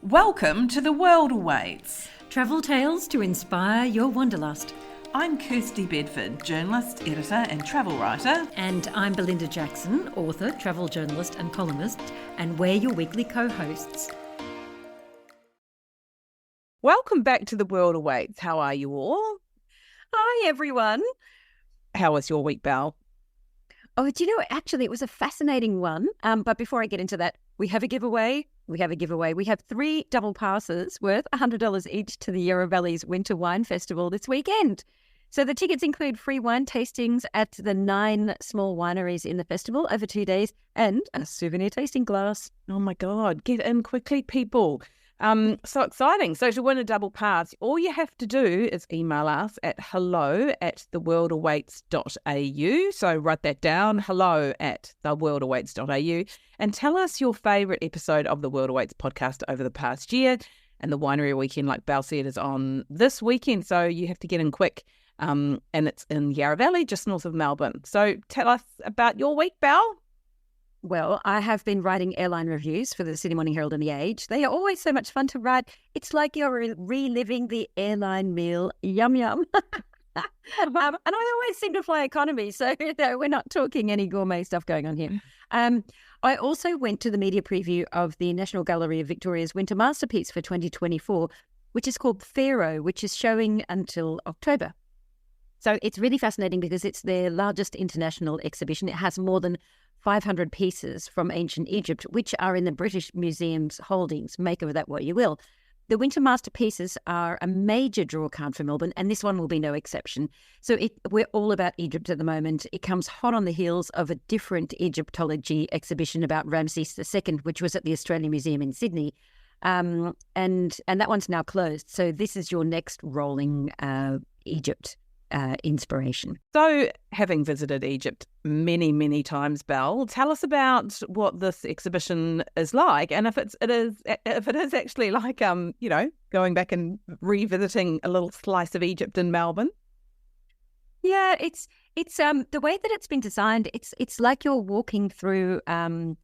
Welcome to The World Awaits. Travel tales to inspire your wanderlust. I'm Kirsty Bedford, journalist, editor and travel writer. And I'm Belinda Jackson, author, travel journalist and columnist, and we're your weekly co-hosts. Welcome back to The World Awaits. How are you all? Hi, everyone. How was your week, Belle? Oh, do you know, actually, it was a fascinating one. But before I get into that, we have a giveaway. We have 3 double passes worth $100 each to the Yarra Valley's Winter Wine Festival this weekend. So the tickets include free wine tastings at the 9 small wineries in the festival over 2 days and a souvenir tasting glass. Oh my God, get in quickly, people. So exciting. So to win a double pass, all you have to do is email us at hello@theworldawaits.au. So write that down, hello@theworldawaits.au, and tell us your favourite episode of the World Awaits podcast over the past year. And the winery weekend, like Belle said, is on this weekend, so you have to get in quick. And it's in Yarra Valley, just north of Melbourne. So tell us about your week, Belle. Well, I have been writing airline reviews for the Sydney Morning Herald and The Age. They are always so much fun to write. It's like you're reliving the airline meal. Yum, yum. And I always seem to fly economy, so we're not talking any gourmet stuff going on here. I also went to the media preview of the National Gallery of Victoria's Winter Masterpiece for 2024, which is called Pharaoh, which is showing until October. So it's really fascinating because it's their largest international exhibition. It has more than 500 pieces from ancient Egypt, which are in the British Museum's holdings. Make of that what you will. The winter masterpieces are a major draw card for Melbourne, and this one will be no exception. So we're all about Egypt at the moment. It comes hot on the heels of a different Egyptology exhibition about Ramses II, which was at the Australian Museum in Sydney. And that one's now closed. So this is your next rolling Egypt inspiration. So, having visited Egypt many, many times, Belle, tell us about what this exhibition is like, and if it is actually like going back and revisiting a little slice of Egypt in Melbourne. Yeah, it's the way that it's been designed. It's like you're walking through the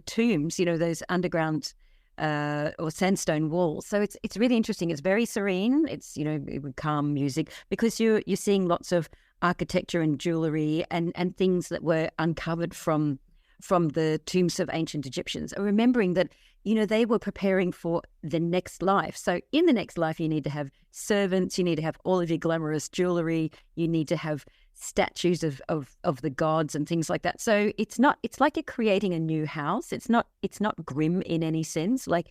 tombs, those underground or sandstone walls. So it's really interesting. It's very serene. It's with calm music because you're seeing lots of architecture and jewelry and things that were uncovered from the tombs of ancient Egyptians. Remembering that they were preparing for the next life. So in the next life, you need to have servants. You need to have all of your glamorous jewelry. You need to have statues of the gods and things like that. So it's like you're creating a new house. It's not grim in any sense. Like,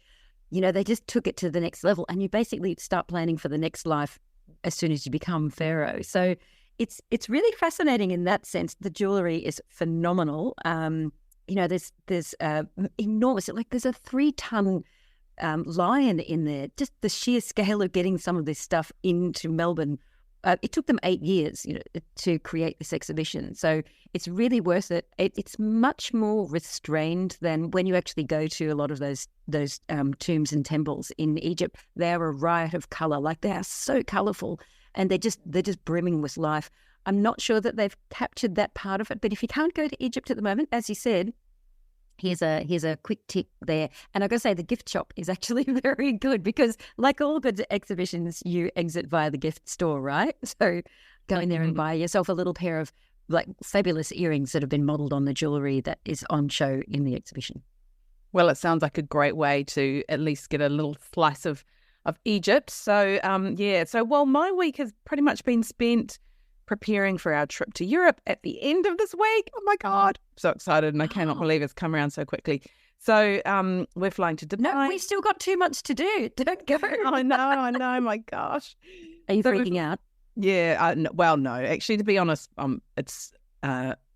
they just took it to the next level, and you basically start planning for the next life as soon as you become pharaoh. So it's really fascinating in that sense. The jewelry is phenomenal. There's enormous, like there's a 3-ton lion in there. Just the sheer scale of getting some of this stuff into Melbourne. It took them 8 years, to create this exhibition. So it's really worth it. It's much more restrained than when you actually go to a lot of those tombs and temples in Egypt. They are a riot of color. Like, they are so colorful, and they're just brimming with life. I'm not sure that they've captured that part of it. But if you can't go to Egypt at the moment, as you said, here's a quick tip there. And I've got to say, the gift shop is actually very good because, like all good exhibitions, you exit via the gift store, right? So go in there and buy yourself a little pair of like fabulous earrings that have been modelled on the jewellery that is on show in the exhibition. Well, it sounds like a great way to at least get a little slice of Egypt. So, so my week has pretty much been spent preparing for our trip to Europe at the end of this week. Oh my God, I'm so excited, and I cannot believe it's come around so quickly. So we're flying to Dubai. No, we've still got too much to do. Don't go. I know, my gosh. Are you freaking out? Yeah, no, actually, to be honest, it's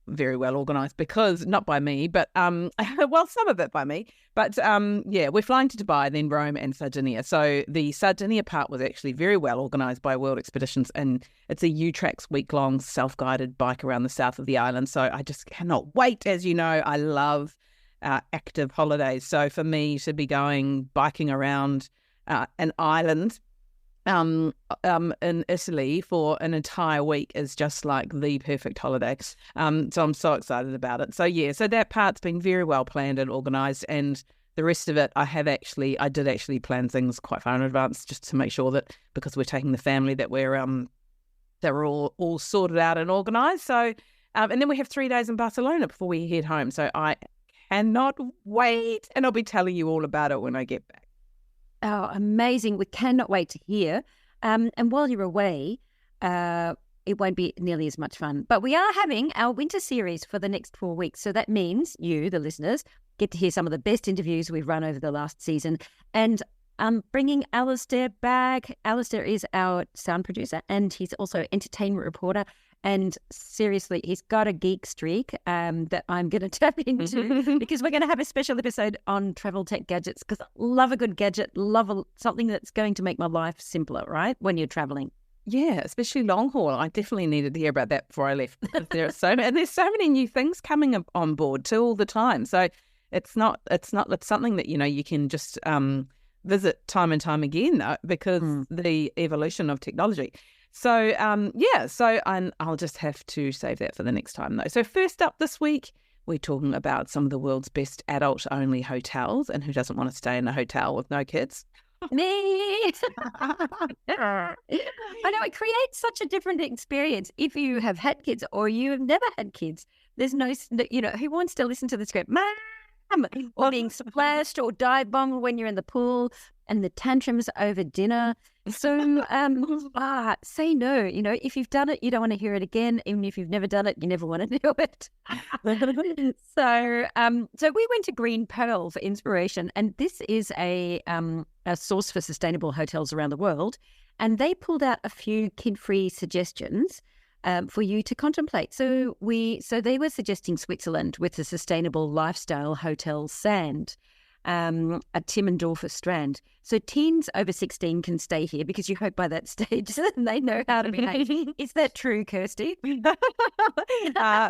very well organised, because not by me, but well, some of it by me. But we're flying to Dubai, then Rome and Sardinia. So the Sardinia part was actually very well organised by World Expeditions, and it's a UTRAX week-long self-guided bike around the south of the island. So I just cannot wait. As you know, I love active holidays. So for me to be going biking around an island in Italy for an entire week is just like the perfect holiday. So I'm so excited about it. So that part's been very well planned and organised, and the rest of it, I did actually plan things quite far in advance just to make sure that, because we're taking the family, that we're all sorted out and organised. So, and then we have 3 days in Barcelona before we head home. So I cannot wait, and I'll be telling you all about it when I get back. Oh, amazing. We cannot wait to hear. And while you're away, it won't be nearly as much fun. But we are having our winter series for the next 4 weeks. So that means you, the listeners, get to hear some of the best interviews we've run over the last season. And I'm bringing Alistair back. Alistair is our sound producer, and he's also entertainment reporter. And seriously, he's got a geek streak that I'm going to tap into because we're going to have a special episode on travel tech gadgets, because I love a good gadget, something that's going to make my life simpler, right, when you're traveling. Yeah, especially long haul. I definitely needed to hear about that before I left. There's so many new things coming on board too all the time. So it's something that, you can just visit time and time again, because the evolution of technology. So, I'll just have to save that for the next time, though. So first up this week, we're talking about some of the world's best adult-only hotels, and who doesn't want to stay in a hotel with no kids? Me! I know, it creates such a different experience if you have had kids or you have never had kids. There's no, who wants to listen to the script? Mom! Or being splashed or dive bombed when you're in the pool, and the tantrums over dinner. So say no. If you've done it, you don't want to hear it again. Even if you've never done it, you never want to do it. So we went to Green Pearl for inspiration, and this is a source for sustainable hotels around the world. And they pulled out a few kid-free suggestions for you to contemplate. So they were suggesting Switzerland with the sustainable lifestyle hotel Sand at Timmendorfer Strand. So teens over 16 can stay here because you hope by that stage they know how to behave. Is that true, Kirsty?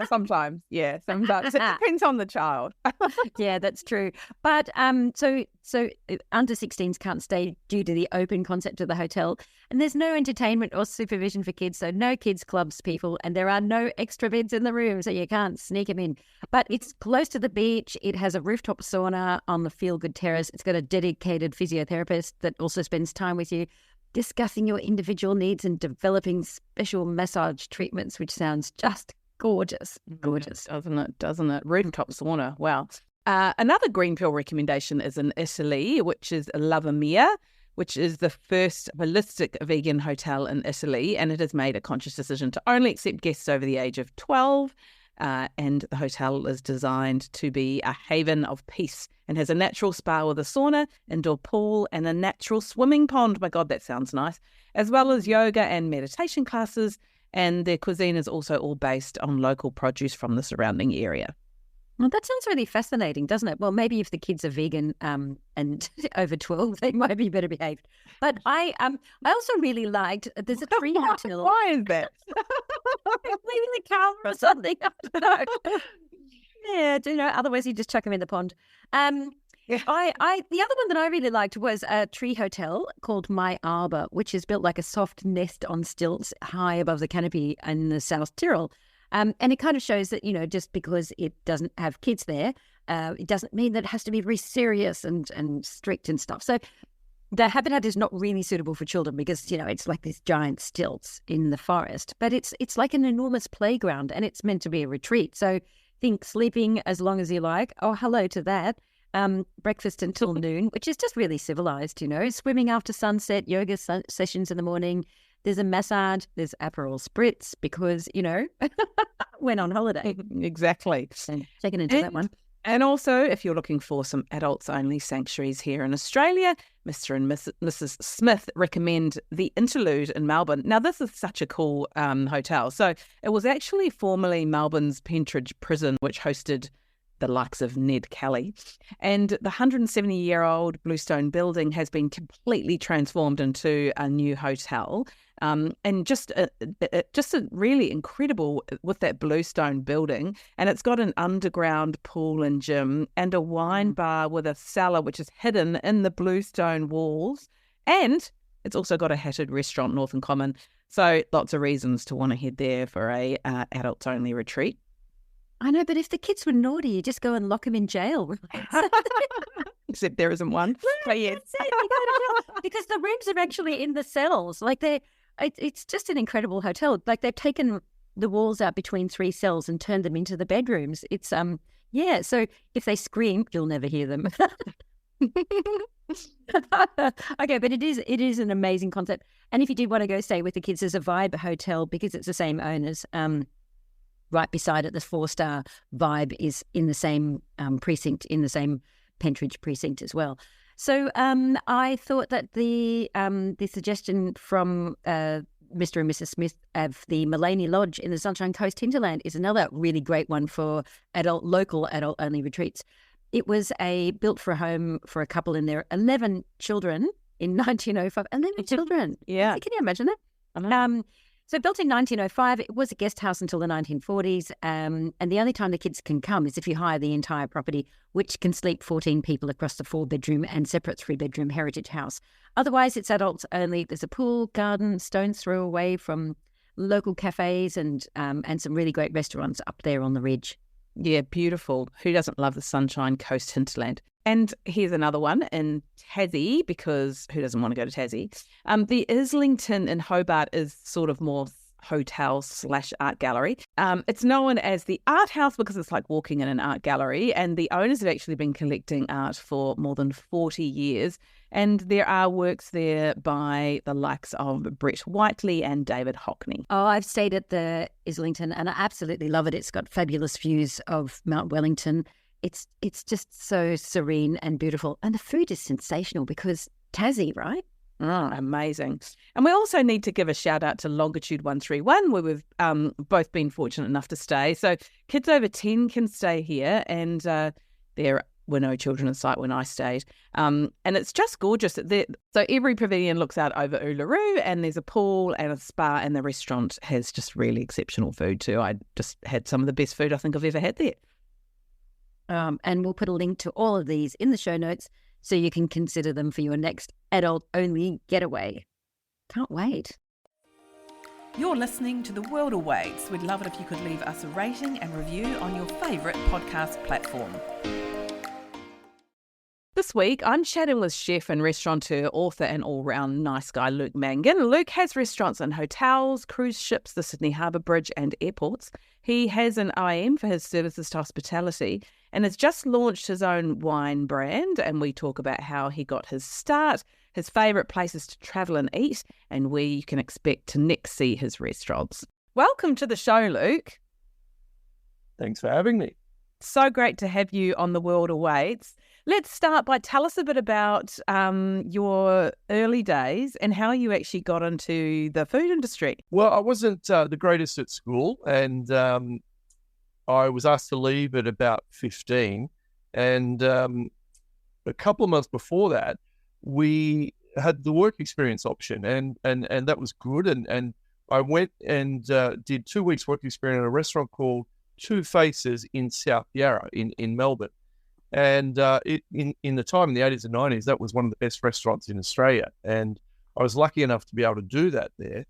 Sometimes, yeah. Sometimes it depends on the child. Yeah, that's true. But so under 16s can't stay due to the open concept of the hotel, and there's no entertainment or supervision for kids, so no kids clubs, people, and there are no extra beds in the room, so you can't sneak them in. But it's close to the beach. It has a rooftop sauna on the feel-good terrace. It's got a dedicated physiotherapist that also spends time with you, discussing your individual needs and developing special massage treatments, which sounds just gorgeous. Gorgeous. Doesn't it? Rooftop sauna. Wow. Another Green Pearl recommendation is in Italy, which is Lava Mia, which is the first holistic vegan hotel in Italy, and it has made a conscious decision to only accept guests over the age of 12. And the hotel is designed to be a haven of peace and has a natural spa with a sauna, indoor pool, and a natural swimming pond. My God, that sounds nice. As well as yoga and meditation classes. And their cuisine is also all based on local produce from the surrounding area. Well, that sounds really fascinating, doesn't it? Well, maybe if the kids are vegan and over 12, they might be better behaved. But I also really liked, there's a tree hotel. Why is that? Leaving the car or something. I don't know. Yeah, otherwise you just chuck them in the pond. The other one that I really liked was a tree hotel called My Arbor, which is built like a soft nest on stilts high above the canopy in the South Tyrol. And it kind of shows that, just because it doesn't have kids there, it doesn't mean that it has to be very serious and strict and stuff. So the habitat is not really suitable for children because, it's like these giant stilts in the forest. But it's like an enormous playground, and it's meant to be a retreat. So think sleeping as long as you like. Oh, hello to that. Breakfast until noon, which is just really civilized, Swimming after sunset, yoga sessions in the morning. There's a massage, there's Aperol Spritz because, went on holiday. Exactly. So checking into that one. And also, if you're looking for some adults-only sanctuaries here in Australia, Mr. and Mrs. Smith recommend the Interlude in Melbourne. Now, this is such a cool hotel. So it was actually formerly Melbourne's Pentridge Prison, which hosted the likes of Ned Kelly. And the 170-year-old Bluestone building has been completely transformed into a new hotel. And just a really incredible with that Bluestone building. And it's got an underground pool and gym and a wine bar with a cellar, which is hidden in the Bluestone walls. And it's also got a hatted restaurant, Northern Common. So lots of reasons to want to head there for a adults-only retreat. I know, but if the kids were naughty, you just go and lock them in jail. except there isn't one. But yes. That's it. You gotta tell, because the rooms are actually in the cells. Like it's just an incredible hotel. Like they've taken the walls out between 3 cells and turned them into the bedrooms. It's yeah. So if they scream, you'll never hear them. Okay, but it is an amazing concept. And if you did want to go stay with the kids, there's a Vibe hotel because it's the same owners. Right beside it, the 4-star Vibe is in the same precinct, in the same Pentridge precinct as well. So I thought that the suggestion from Mr. and Mrs. Smith of the Mullaney Lodge in the Sunshine Coast hinterland is another really great one for local adult-only retreats. It was built for a home for a couple in their 11 children in 1905. 11 children. Yeah. Can you imagine that? So built in 1905, it was a guest house until the 1940s. And the only time the kids can come is if you hire the entire property, which can sleep 14 people across the 4-bedroom and separate 3-bedroom heritage house. Otherwise, it's adults only. There's a pool, garden, stone's throw away from local cafes and some really great restaurants up there on the ridge. Yeah, beautiful. Who doesn't love the Sunshine Coast hinterland? And here's another one in Tassie, because who doesn't want to go to Tassie? The Islington in Hobart is sort of more hotel/art gallery. It's known as the Art House because it's like walking in an art gallery, and the owners have actually been collecting art for more than 40 years. And there are works there by the likes of Brett Whiteley and David Hockney. Oh, I've stayed at the Islington and I absolutely love it. It's got fabulous views of Mount Wellington. It's just so serene and beautiful. And the food is sensational because Tassie, right? Oh, amazing. And we also need to give a shout out to Longitude 131, where we've both been fortunate enough to stay. So kids over 10 can stay here, and there were no children in sight when I stayed. And it's just gorgeous. So every pavilion looks out over Uluru, and there's a pool and a spa, and the restaurant has just really exceptional food too. I just had some of the best food I think I've ever had there. And we'll put a link to all of these in the show notes so you can consider them for your next adult-only getaway. Can't wait. You're listening to The World Awaits. We'd love it if you could leave us a rating and review on your favourite podcast platform. This week, I'm chatting with chef and restaurateur, author and all-round nice guy Luke Mangan. Luke has restaurants in hotels, cruise ships, the Sydney Harbour Bridge and airports. He has an IM for his services to hospitality and has just launched his own wine brand, and we talk about how he got his start, his favourite places to travel and eat, and where you can expect to next see his restaurants. Welcome to the show, Luke. Thanks for having me. So great to have you on The World Awaits. Let's start by tell us a bit about your early days and how you actually got into the food industry. Well, I wasn't the greatest at school, and I was asked to leave at about 15. And a couple of months before that, we had the work experience option, and that was good. And I went and did 2 weeks work experience at a restaurant called Two Faces in South Yarra in Melbourne. And in the time in the 80s and 90s, that was one of the best restaurants in Australia. And I was lucky enough to be able to do that there.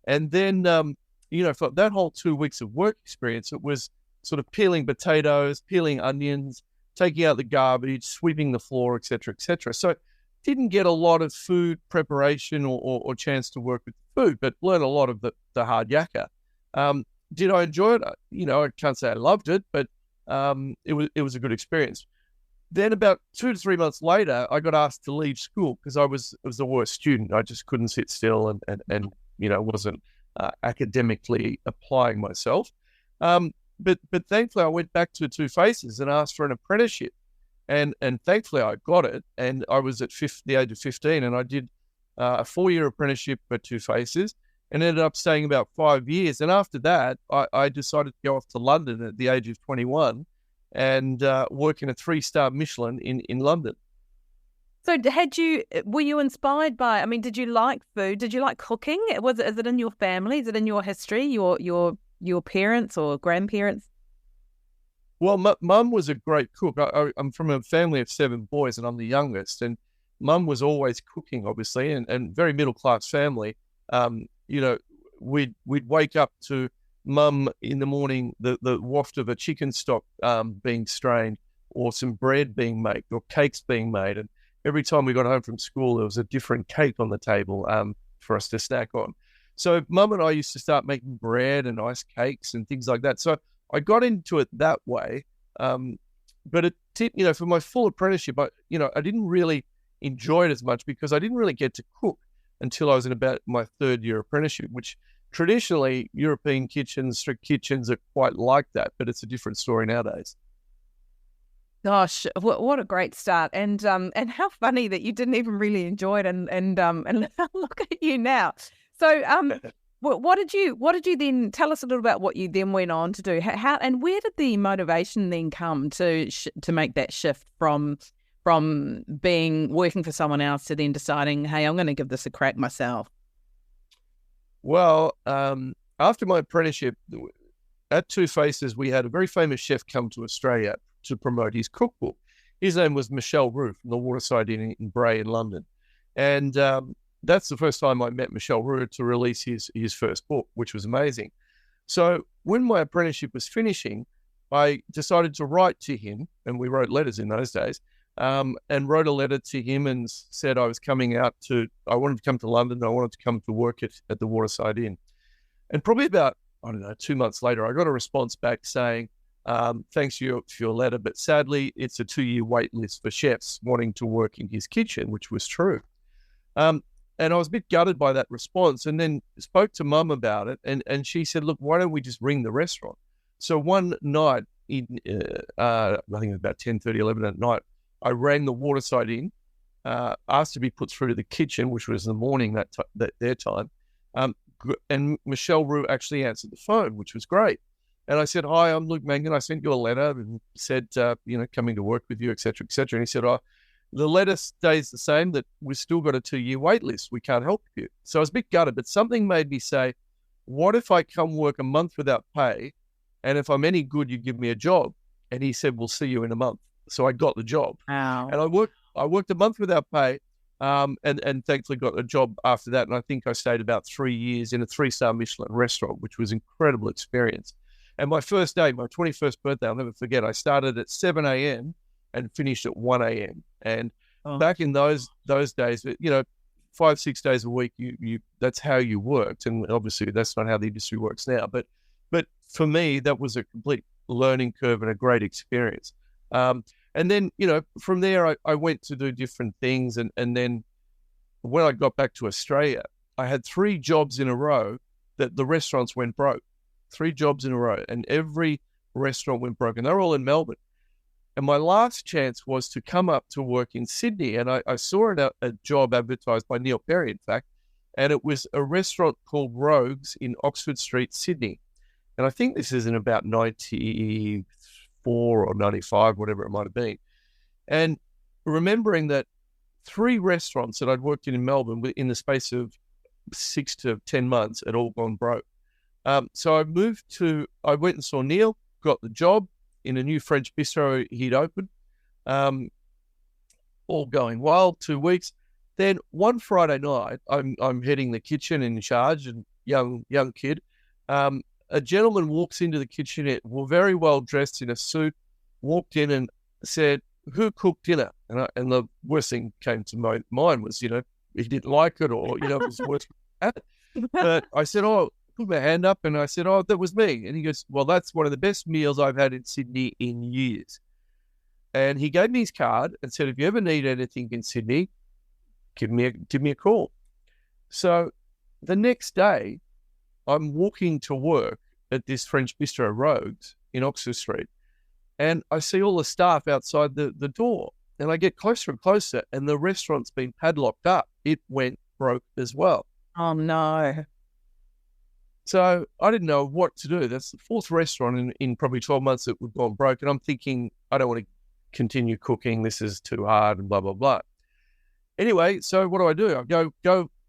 And then, for that whole 2 weeks of work experience, it was sort of peeling potatoes, peeling onions, taking out the garbage, sweeping the floor, et cetera, et cetera. So didn't get a lot of food preparation or chance to work with food, but learned a lot of the hard yakka. Did I enjoy it? I can't say I loved it, but it was a good experience. Then about 2 to 3 months later, I got asked to leave school because I was the worst student. I just couldn't sit still and wasn't academically applying myself. But thankfully, I went back to Two Faces and asked for an apprenticeship, and thankfully I got it. And I was at the age of 15, and I did a 4-year apprenticeship at Two Faces, and ended up staying about 5 years. And after that, I decided to go off to London at the age of 21. And work in a 3-star Michelin in London. So were you inspired by, did you like food? Did you like cooking? Is it in your family? Is it in your history, your parents or grandparents? Well, Mum was a great cook. I'm from a family of 7 boys and I'm the youngest. And Mum was always cooking, obviously, and very middle-class family. We'd wake up to Mum in the morning, the waft of a chicken stock being strained, or some bread being made or cakes being made. And every time we got home from school, there was a different cake on the table for us to snack on. So Mum and I used to start making bread and ice cakes and things like that. So I got into it that way. But it did, for my full apprenticeship, I didn't really enjoy it as much because I didn't really get to cook until I was in about my third year apprenticeship, which traditionally European kitchens, strict kitchens are quite like that, but it's a different story nowadays. Gosh, what a great start, and how funny that you didn't even really enjoy it, and look at you now. So, what did you then tell us a little about what you then went on to do? How and where did the motivation then come to make that shift from working for someone else to then deciding, hey, I'm going to give this a crack myself? Well, after my apprenticeship at Two Faces, we had a very famous chef come to Australia to promote his cookbook. His name was Michel Roux from the Waterside Inn in Bray in London. And that's the first time I met Michel Roux to release his first book, which was amazing. So when my apprenticeship was finishing, I decided to write to him, and we wrote letters in those days, and wrote a letter to him and said I was I wanted to come to London. I wanted to come to work at the Waterside Inn. And probably about, 2 months later, I got a response back saying, thanks for your letter, but sadly, it's a 2-year wait list for chefs wanting to work in his kitchen, which was true. And I was a bit gutted by that response, and then spoke to Mum about it, and she said, look, why don't we just ring the restaurant? So one night, I think it was about 10:30, 11 at night, I rang the Waterside Inn, asked to be put through to the kitchen, which was in the morning their time, and Michel Roux actually answered the phone, which was great. And I said, hi, I'm Luke Mangan. I sent you a letter and said, coming to work with you, et cetera, et cetera. And he said, the letter stays the same, that we've still got a 2-year wait list. We can't help you. So I was a bit gutted, but something made me say, what if I come work a month without pay? And if I'm any good, you give me a job. And he said, we'll see you in a month. So I got the job. Wow. And I worked a month without pay, and thankfully got a job after that. And I think I stayed about 3 years in a 3-star Michelin restaurant, which was an incredible experience. And my first day, my 21st birthday, I'll never forget, I started at 7 a.m. and finished at 1 a.m. And back in those days, 5-6 days a week, you that's how you worked. And obviously that's not how the industry works now. But for me, that was a complete learning curve and a great experience. And then, from there, I went to do different things. And then when I got back to Australia, I had 3 jobs in a row that the restaurants went broke. 3 jobs in a row, and every restaurant went broke, and they're all in Melbourne. And my last chance was to come up to work in Sydney, and I saw a job advertised by Neil Perry, in fact, and it was a restaurant called Rogues in Oxford Street, Sydney. And I think this is in about 94 or 95, whatever it might have been. And remembering that 3 restaurants that I'd worked in Melbourne in the space of 6 to 10 months had all gone broke. So I went and saw Neil, got the job in a new French bistro he'd opened, all going well, 2 weeks. Then one Friday night, I'm heading the kitchen in charge, and young kid. A gentleman walks into the kitchen, very well dressed in a suit, walked in and said, who cooked dinner? And the worst thing came to my mind was, he didn't like it, or, it was worse. But I said, put my hand up, and I said, that was me. And he goes, well, that's one of the best meals I've had in Sydney in years. And he gave me his card and said, if you ever need anything in Sydney, give me a call. So the next day, I'm walking to work at this French bistro, Rogues, in Oxford Street, and I see all the staff outside the door, and I get closer and closer, and the restaurant's been padlocked up. It went broke as well. Oh, no. So I didn't know what to do. That's the 4th restaurant in probably 12 months that we've gone broke. And I'm thinking, I don't want to continue cooking. This is too hard and blah, blah, blah. Anyway, so what do? I go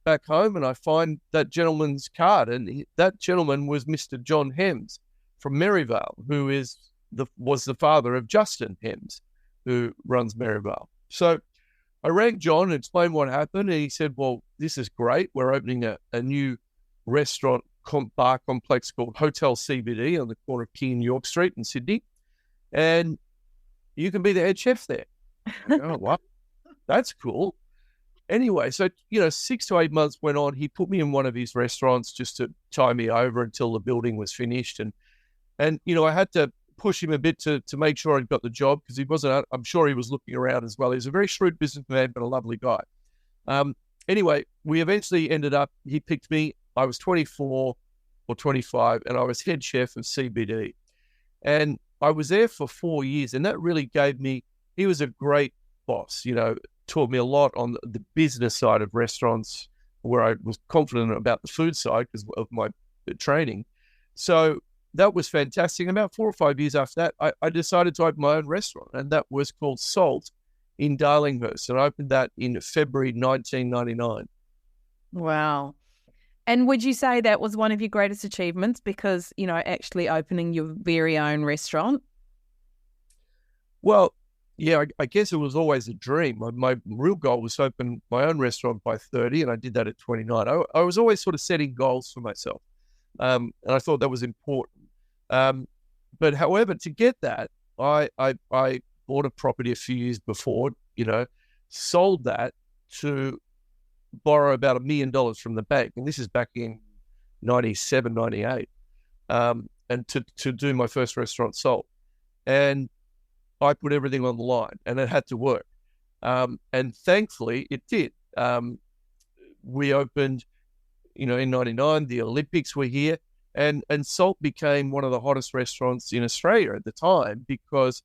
back home and I find that gentleman's card. And that gentleman was Mr. John Hems from Maryvale, who was the father of Justin Hems, who runs Maryvale. So I rang John and explained what happened. And he said, well, this is great. We're opening a new restaurant bar complex called Hotel CBD on the corner of King and York Street in Sydney. And you can be the head chef there. I go, oh, what? That's cool. Anyway, so, 6 to 8 months went on. He put me in one of his restaurants just to tie me over until the building was finished. And I had to push him a bit to make sure I'd got the job, because he wasn't, I'm sure he was looking around as well. He was a very shrewd businessman, but a lovely guy. Anyway, we eventually ended up, he picked me. I was 24 or 25, and I was head chef of CBD. And I was there for 4 years, and that really gave me, he was a great boss, taught me a lot on the business side of restaurants, where I was confident about the food side because of my training. So that was fantastic. And about 4 or 5 years after that, I decided to open my own restaurant, and that was called Salt in Darlinghurst. And I opened that in February 1999. Wow. And would you say that was one of your greatest achievements, because, actually opening your very own restaurant? Well, yeah, I guess it was always a dream. My real goal was to open my own restaurant by 30, and I did that at 29. I was always sort of setting goals for myself, and I thought that was important. But however, to get that, I bought a property a few years before, sold that to borrow about $1 million from the bank. And this is back in 97, 98, and to do my first restaurant, Salt. And I put everything on the line, and it had to work. And thankfully it did. We opened, in 99, the Olympics were here, and Salt became one of the hottest restaurants in Australia at the time, because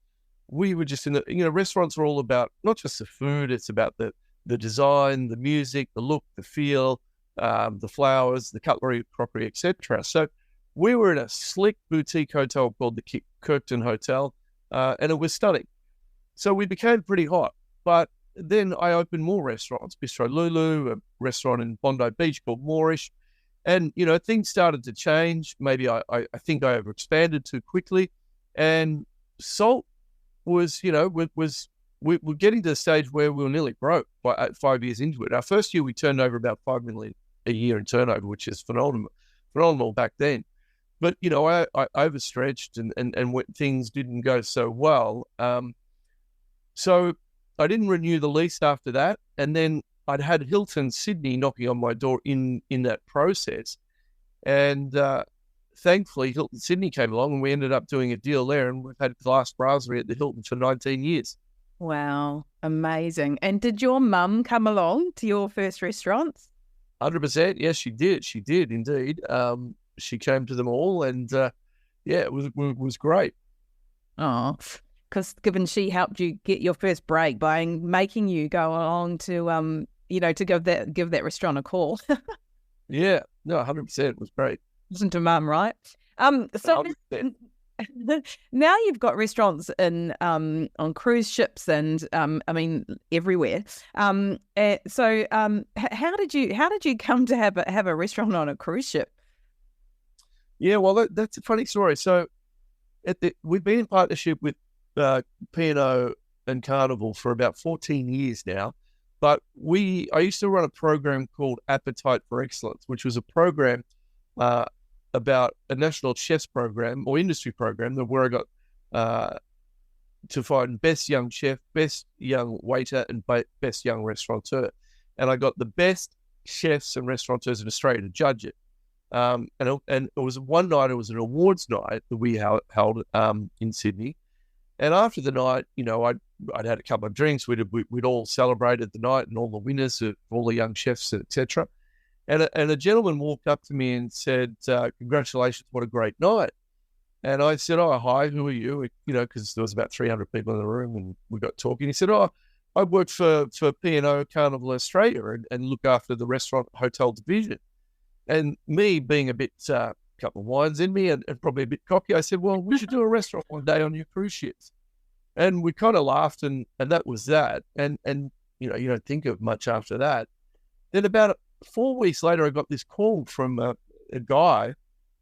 we were just in the, restaurants are all about not just the food, it's about the design, the music, the look, the feel, the flowers, the cutlery, crockery, etc. So we were in a slick boutique hotel called the Kirkton Hotel, and it was stunning. So we became pretty hot. But then I opened more restaurants, Bistro Lulu, a restaurant in Bondi Beach called Moorish. And, things started to change. Maybe I think I overexpanded too quickly. And Salt was, we were getting to the stage where we were nearly broke by 5 years into it. Our first year, we turned over about $5 million a year in turnover, which is phenomenal back then. But, I overstretched and when things didn't go so well. So I didn't renew the lease after that. And then I'd had Hilton Sydney knocking on my door in that process. And thankfully, Hilton Sydney came along, and we ended up doing a deal there. And we've had glass brasserie at the Hilton for 19 years. Wow. Amazing. And did your mum come along to your first restaurants? 100%. Yes, she did. She did indeed. She came to them all, and it was great. Oh, because given she helped you get your first break by making you go along to to give that restaurant a call. Yeah, no, 100%. It was great. Listen to mum, right? So 100%. Now you've got restaurants in on cruise ships and everywhere. So how did you come to have a restaurant on a cruise ship? Yeah, well, that's a funny story. So we've been in partnership with P&O and Carnival for about 14 years now. But I used to run a program called Appetite for Excellence, which was a program about a national chefs program or industry program where I got to find best young chef, best young waiter, and best young restaurateur. And I got the best chefs and restaurateurs in Australia to judge it. And it was one night, it was an awards night that we held in Sydney. And after the night, I'd had a couple of drinks. We'd all celebrated the night and all the winners, all the young chefs, etc. And a gentleman walked up to me and said, "Congratulations, what a great night." And I said, "Oh, hi, who are you?" Because there was about 300 people in the room, and we got talking. He said, "Oh, I work for P&O Carnival Australia and look after the restaurant hotel division." And me being a bit, couple of wines in me and probably a bit cocky, I said, "Well, we should do a restaurant one day on your cruise ships." And we kind of laughed, and that was that. And you don't think of much after that. Then about 4 weeks later, I got this call from a guy,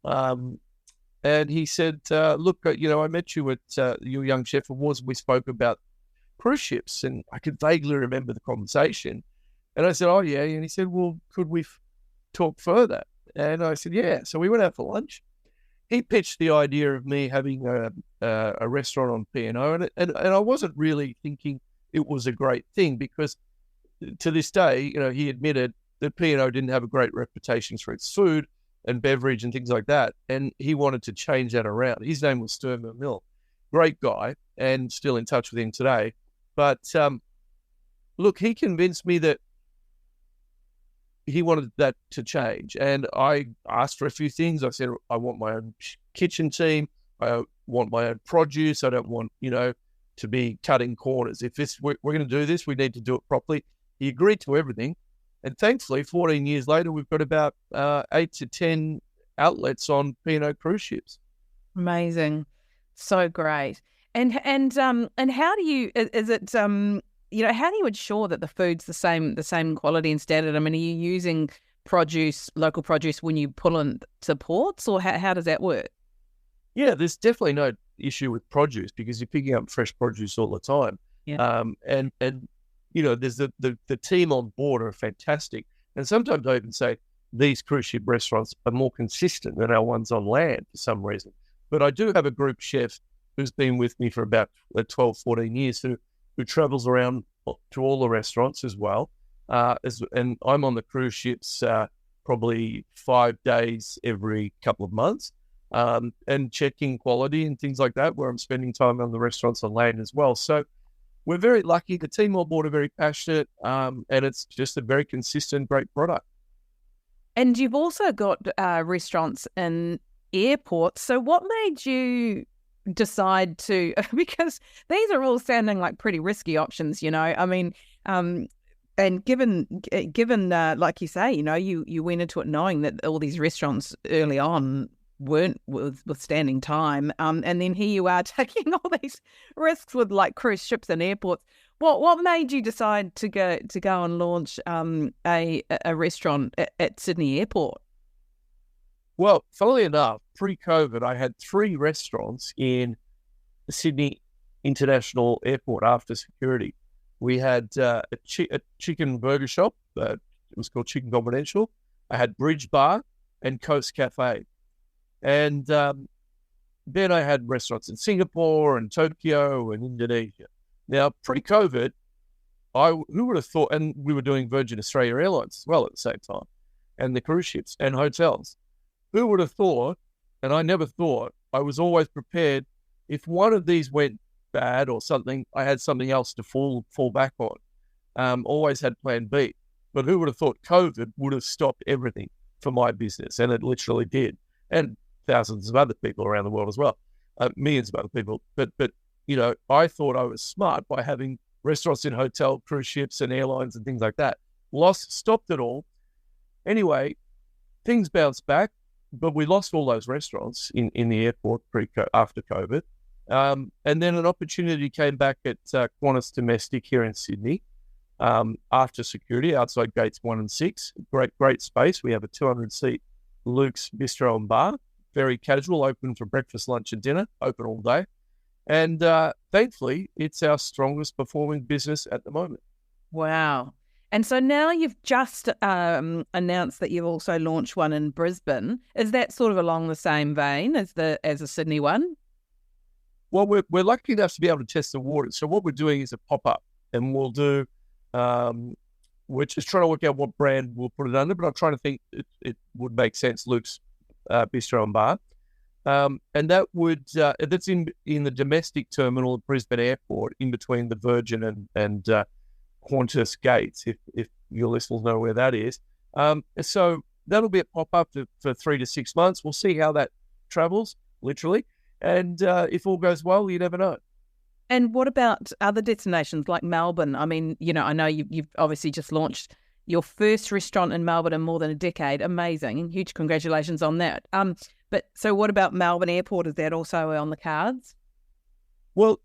and he said, "Look, I met you at your Young Chef Awards. We spoke about cruise ships," and I could vaguely remember the conversation. And I said, "Oh yeah," and he said, "Well, could we talk further?" And I said, "Yeah." So we went out for lunch, he pitched the idea of me having a restaurant on P&O, and I wasn't really thinking it was a great thing, because to this day, he admitted that P&O didn't have a great reputation for its food and beverage and things like that, and he wanted to change that around. His name was Sturmer Mill. Great guy, and still in touch with him today. But look, he convinced me that he wanted that to change. And I asked for a few things. I said, I want my own kitchen team. I want my own produce. I don't want, to be cutting corners. If we're going to do this, we need to do it properly. He agreed to everything. And thankfully, 14 years later, we've got about 8 to 10 outlets on P&O cruise ships. Amazing. So great. And how do you, is it, how do you ensure that the food's the same quality and standard? I mean, are you using local produce when you pull into ports, or how does that work? Yeah, there's definitely no issue with produce, because you're picking up fresh produce all the time. Yeah. And there's the team on board are fantastic. And sometimes I even say these cruise ship restaurants are more consistent than our ones on land for some reason. But I do have a group chef who's been with me for about 12, 14 years who travels around to all the restaurants as well. And I'm on the cruise ships probably 5 days every couple of months, and checking quality and things like that, where I'm spending time on the restaurants on land as well. So we're very lucky. The team on board are very passionate, and it's just a very consistent, great product. And you've also got restaurants in airports. So what made you decide to, because these are all sounding like pretty risky options, I mean, and given like you say, you went into it knowing that all these restaurants early on weren't withstanding time, and then here you are taking all these risks with like cruise ships and airports. What made you decide to go and launch a restaurant at Sydney Airport? Well, funnily enough, pre-COVID, I had 3 restaurants in the Sydney International Airport after security. We had a chicken burger shop. It was called Chicken Confidential. I had Bridge Bar and Coast Cafe. And then I had restaurants in Singapore and Tokyo and Indonesia. Now, pre-COVID, who would have thought, and we were doing Virgin Australia Airlines as well at the same time, and the cruise ships and hotels. Who would have thought, and I never thought, I was always prepared, if one of these went bad or something, I had something else to fall back on. Always had plan B. But who would have thought COVID would have stopped everything for my business? And it literally did. And thousands of other people around the world as well. Millions of other people. But I thought I was smart by having restaurants in hotel, cruise ships and airlines and things like that. Stopped it all. Anyway, things bounced back. But we lost all those restaurants in the airport after COVID. And then an opportunity came back at Qantas Domestic here in Sydney after security, outside gates 1 and 6. Great space. We have a 200-seat Luke's Bistro and Bar. Very casual, open for breakfast, lunch and dinner, open all day. And thankfully, it's our strongest performing business at the moment. Wow. And so now you've just announced that you've also launched one in Brisbane. Is that sort of along the same vein as a Sydney one? Well, we're lucky enough to be able to test the waters. So what we're doing is a pop-up, and we'll do, we're just trying to work out what brand we'll put it under, but I'm trying to think it would make sense, Luke's Bistro and Bar. And that would, that's in the domestic terminal at Brisbane Airport, in between the Virgin and Qantas gates, if your listeners know where that is. So that'll be a pop-up for 3 to 6 months. We'll see how that travels, literally. And if all goes well, you never know. And what about other destinations like Melbourne? I mean, I know you've obviously just launched your first restaurant in Melbourne in more than a decade. Amazing. Huge congratulations on that. But so what about Melbourne Airport? Is that also on the cards? Well,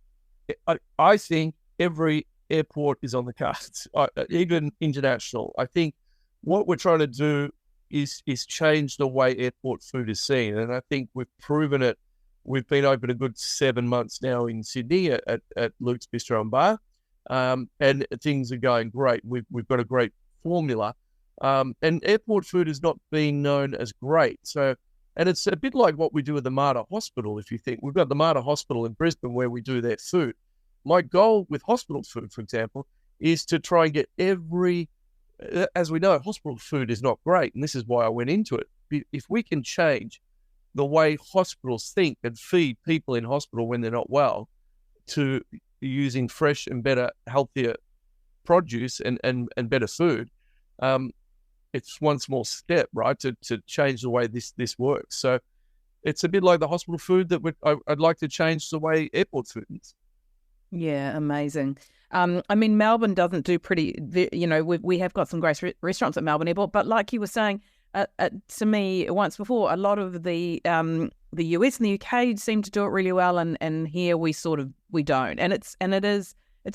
I think every airport is on the cards, even international. I think what we're trying to do is change the way airport food is seen. And I think we've proven it. We've been open a good 7 months now in Sydney at Luke's Bistro and Bar, and things are going great. We've got a great formula, and airport food has not been known as great. So And it's a bit like what we do at the Mater Hospital. If you think we've got the Mater Hospital in Brisbane where we do their food. My goal with hospital food, for example, is to try and get as we know, hospital food is not great. And this is why I went into it. If we can change the way hospitals think and feed people in hospital when they're not well to using fresh and better, healthier produce and better food, it's one small step, right, to change the way this works. So it's a bit like the hospital food that I'd like to change the way airport food is. Yeah, amazing. I mean, Melbourne doesn't do we have got some great restaurants at Melbourne Airport, but like you were saying to me once before, a lot of the US and the UK seem to do it really well, and here we don't, and it's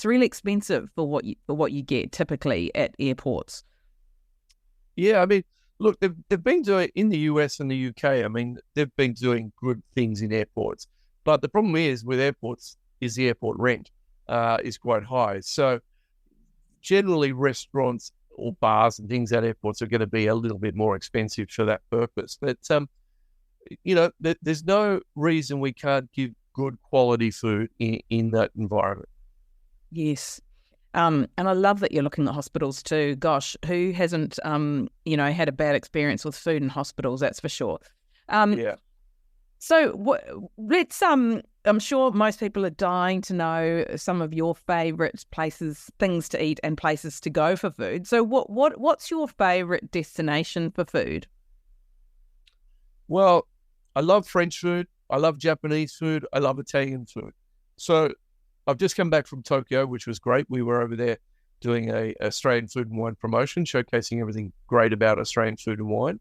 really expensive for what you get typically at airports. Yeah, I mean, look, they've been doing in the US and the UK. I mean, they've been doing good things in airports, but the problem is with airports is the airport rent is quite high. So generally, restaurants or bars and things at airports are going to be a little bit more expensive for that purpose. But there's no reason we can't give good quality food in that environment. Yes. And I love that you're looking at hospitals too. Gosh, who hasn't, had a bad experience with food in hospitals? That's for sure. Yeah. So let's. I'm sure most people are dying to know some of your favourite places, things to eat, and places to go for food. So what's your favourite destination for food? Well, I love French food. I love Japanese food. I love Italian food. So I've just come back from Tokyo, which was great. We were over there doing a Australian food and wine promotion, showcasing everything great about Australian food and wine.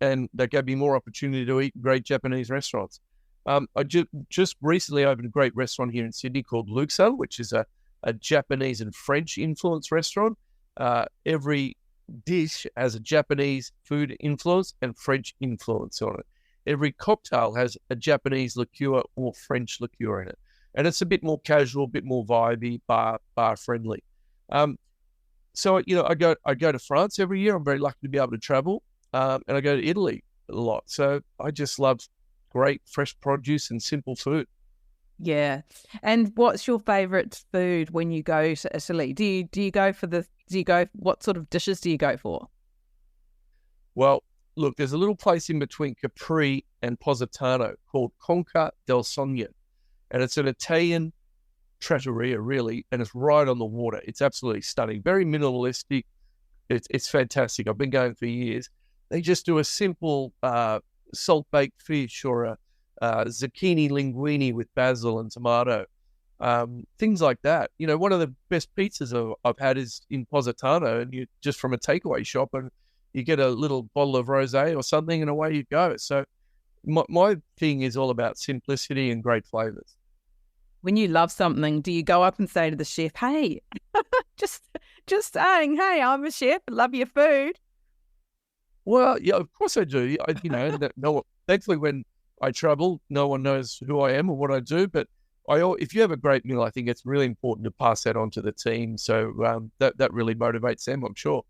And that gave me more opportunity to eat great Japanese restaurants. I just recently opened a great restaurant here in Sydney called Luke's, which is a Japanese and French influence restaurant. Every dish has a Japanese food influence and French influence on it. Every cocktail has a Japanese liqueur or French liqueur in it. And it's a bit more casual, a bit more vibey, bar friendly. So I go to France every year. I'm very lucky to be able to travel, and I go to Italy a lot. So I just love great fresh produce and simple food. Yeah. And what's your favourite food when you go to Italy? What sort of dishes do you go for? Well, look, there's a little place in between Capri and Positano called Conca del Sogno. And it's an Italian trattoria, really, and it's right on the water. It's absolutely stunning. Very minimalistic. It's fantastic. I've been going for years. They just do a simple salt-baked fish or a zucchini linguine with basil and tomato. Things like that. One of the best pizzas I've had is in Positano, and you just from a takeaway shop, and you get a little bottle of rosé or something, and away you go. So my thing is all about simplicity and great flavors. When you love something, do you go up and say to the chef, "Hey, just saying, hey, I'm a chef, love your food"? Well, yeah, of course I do. Thankfully, when I travel, no one knows who I am or what I do. But if you have a great meal, I think it's really important to pass that on to the team. So that really motivates them, I'm sure.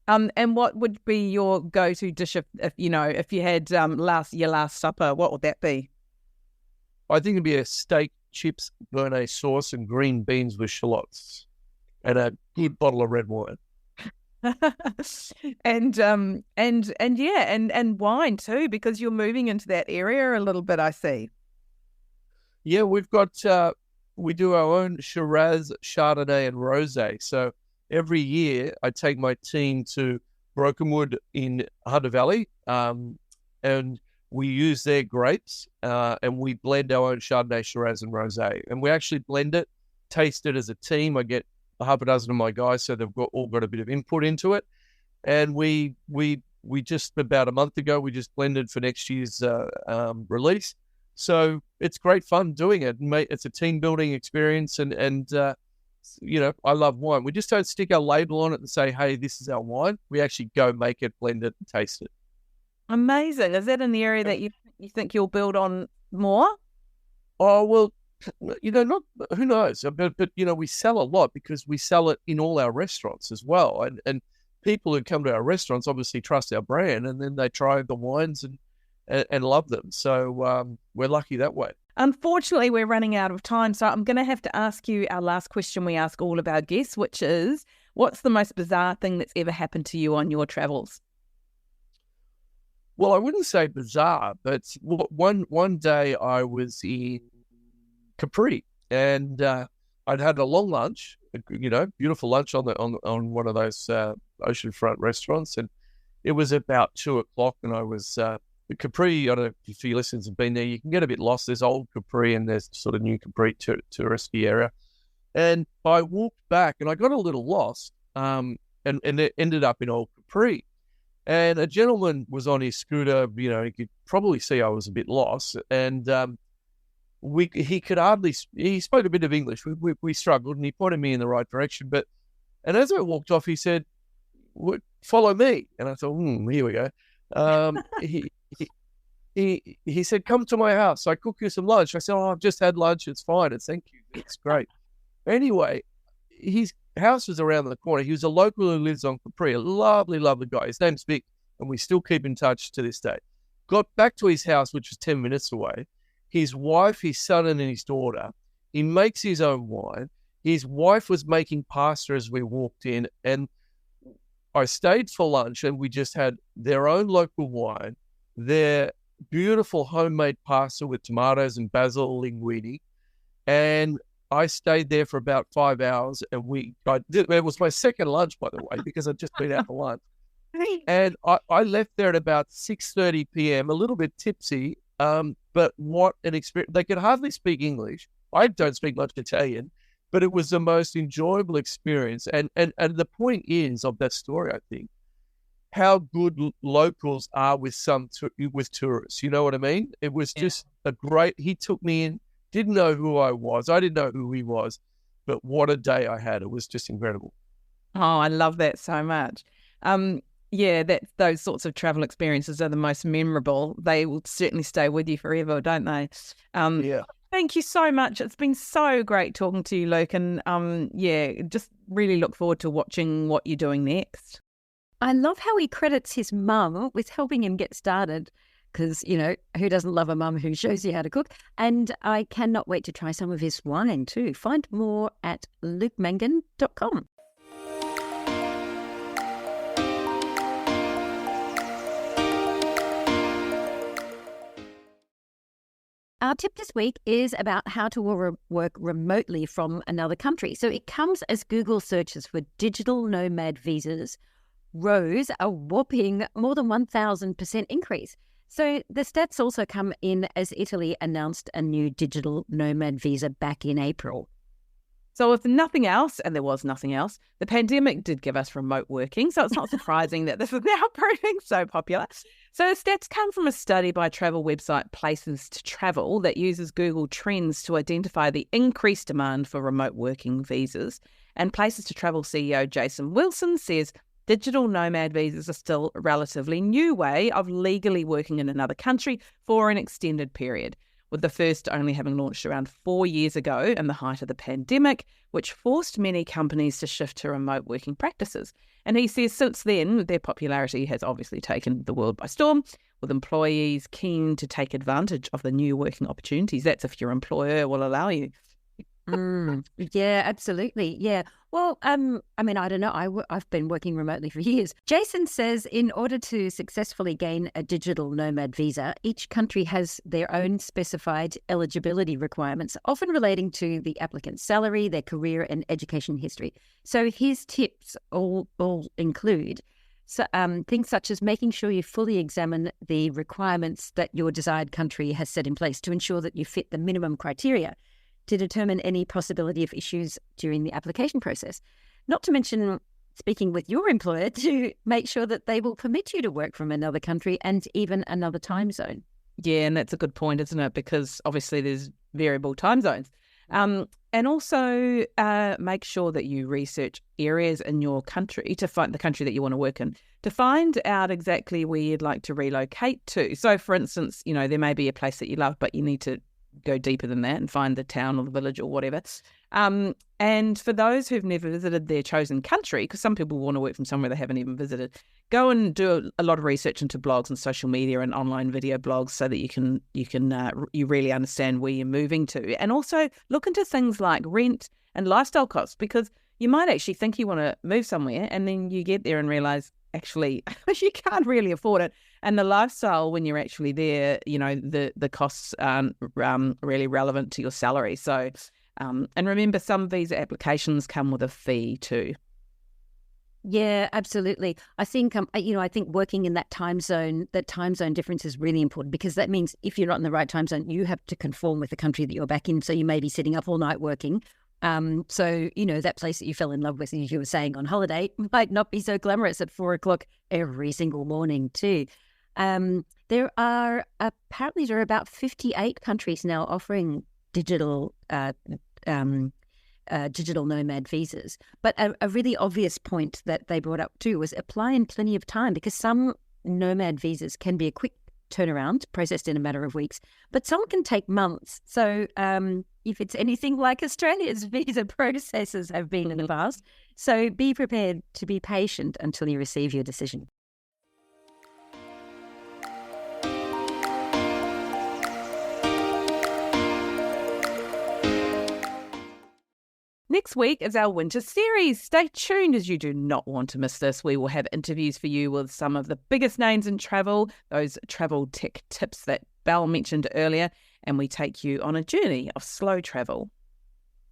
And what would be your go-to dish if you had your last supper? What would that be? I think it'd be a steak, chips, béarnaise sauce, and green beans with shallots, and a good bottle of red wine. and wine too, because you're moving into that area a little bit, I see. Yeah, we've got we do our own Shiraz, Chardonnay, and Rosé. So every year I take my team to Brokenwood in Hunter Valley, and we use their grapes, and we blend our own Chardonnay, Shiraz, and Rosé. And we actually blend it, taste it as a team. I get a half a dozen of my guys, so they've all got a bit of input into it. And we just about a month ago, we just blended for next year's release. So it's great fun doing it. It's a team building experience, and I love wine. We just don't stick our label on it and say, "Hey, this is our wine." We actually go make it, blend it, and taste it. Amazing. Is that an area that you think you'll build on more? Oh, well, not who knows? But we sell a lot because we sell it in all our restaurants as well. And people who come to our restaurants obviously trust our brand, and then they try the wines and love them. So we're lucky that way. Unfortunately, we're running out of time, so I'm going to have to ask you our last question we ask all of our guests, which is, what's the most bizarre thing that's ever happened to you on your travels? Well, I wouldn't say bizarre, but one day I was in Capri, and I'd had a long lunch, beautiful lunch on one of those oceanfront restaurants, and it was about 2:00, and I was Capri. I don't know if your listeners have been there. You can get a bit lost. There's old Capri and there's sort of new Capri touristy area, and I walked back and I got a little lost, and it ended up in old Capri. And a gentleman was on his scooter. You could probably see I was a bit lost, and he spoke a bit of English. We struggled, and he pointed me in the right direction. And as I walked off, he said, "Follow me." And I thought, here we go. He said, "Come to my house. I cook you some lunch." I said, "Oh, I've just had lunch. It's fine. Thank you. It's great." Anyway, his house was around the corner. He was a local who lives on Capri, a lovely, lovely guy. His name's Vic, and we still keep in touch to this day. Got back to his house, which was 10 minutes away. His wife, his son, and his daughter. He makes his own wine. His wife was making pasta as we walked in, and I stayed for lunch, and we just had their own local wine, their beautiful homemade pasta with tomatoes and basil linguine, and I stayed there for about 5 hours, and it was my second lunch, by the way, because I'd just been out for lunch. And I left there at about 6:30 p.m., a little bit tipsy, but what an experience. They could hardly speak English. I don't speak much Italian, but it was the most enjoyable experience. And the point is of that story, I think, how good locals are with tourists. You know what I mean? It was just he took me in, didn't know who I was. I didn't know who he was, but what a day I had. It was just incredible. Oh, I love that so much. Those sorts of travel experiences are the most memorable. They will certainly stay with you forever, don't they? Yeah. Thank you so much. It's been so great talking to you, Luke, and just really look forward to watching what you're doing next. I love how he credits his mum with helping him get started, because, who doesn't love a mum who shows you how to cook? And I cannot wait to try some of his wine too. Find more at lukemangan.com. Our tip this week is about how to work remotely from another country. So it comes as Google searches for digital nomad visas rose a whopping more than 1,000% increase. So the stats also come in as Italy announced a new digital nomad visa back in April. So if nothing else, and there was nothing else, the pandemic did give us remote working, so it's not surprising that this is now proving so popular. So the stats come from a study by travel website Places to Travel that uses Google Trends to identify the increased demand for remote working visas. And Places to Travel CEO Jason Wilson says digital nomad visas are still a relatively new way of legally working in another country for an extended period, with the first only having launched around 4 years ago in the height of the pandemic, which forced many companies to shift to remote working practices. And he says since then, their popularity has obviously taken the world by storm, with employees keen to take advantage of the new working opportunities. That's if your employer will allow you. Yeah, absolutely. Yeah. Well, I don't know. I've been working remotely for years. Jason says in order to successfully gain a digital nomad visa, each country has their own specified eligibility requirements, often relating to the applicant's salary, their career and education history. So his tips all include things such as making sure you fully examine the requirements that your desired country has set in place to ensure that you fit the minimum criteria, to determine any possibility of issues during the application process. Not to mention speaking with your employer to make sure that they will permit you to work from another country and even another time zone. Yeah, and that's a good point, isn't it? Because obviously there's variable time zones. And also make sure that you research areas in your country to find the country that you want to work in, to find out exactly where you'd like to relocate to. So, for instance, there may be a place that you love, but you need to go deeper than that and find the town or the village or whatever. And for those who've never visited their chosen country, because some people want to work from somewhere they haven't even visited, go and do a lot of research into blogs and social media and online video blogs so that you really understand where you're moving to. And also look into things like rent and lifestyle costs, because you might actually think you want to move somewhere and then you get there and realize actually you can't really afford it. And the lifestyle when you're actually there, the costs aren't really relevant to your salary. So and remember, some visa applications come with a fee too. Yeah, absolutely. I think, I think working in that time zone difference is really important, because that means if you're not in the right time zone, you have to conform with the country that you're back in. So you may be sitting up all night working. So, that place that you fell in love with, as you were saying, on holiday might not be so glamorous at 4:00 every single morning too. There are about 58 countries now offering digital nomad visas. But a really obvious point that they brought up too was apply in plenty of time, because some nomad visas can be a quick turnaround, processed in a matter of weeks, but some can take months. So if it's anything like Australia's visa processes have been in the past, so be prepared to be patient until you receive your decision. Next week is our winter series. Stay tuned, as you do not want to miss this. We will have interviews for you with some of the biggest names in travel, those travel tech tips that Belle mentioned earlier, and we take you on a journey of slow travel.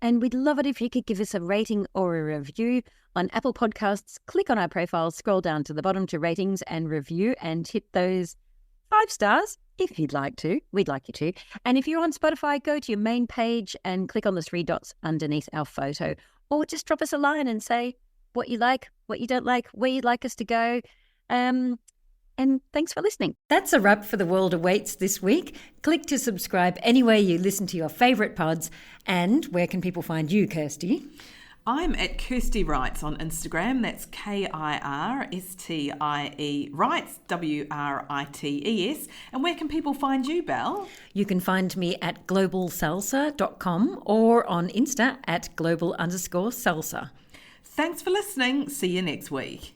And we'd love it if you could give us a rating or a review on Apple Podcasts. Click on our profile, scroll down to the bottom to ratings and review, and hit those 5 stars if you'd like to. We'd like you to. And if you're on Spotify, go to your main page and click on the 3 dots underneath our photo, or just drop us a line and say what you like, what you don't like, where you'd like us to go. And thanks for listening. That's a wrap for The World Awaits this week. Click to subscribe anywhere you listen to your favourite pods. And where can people find you, Kirsty? I'm at Kirsty Writes on Instagram. That's KIRSTIE Writes, WRITES. And where can people find you, Belle? You can find me at globalsalsa.com or on Insta at global_salsa. Thanks for listening. See you next week.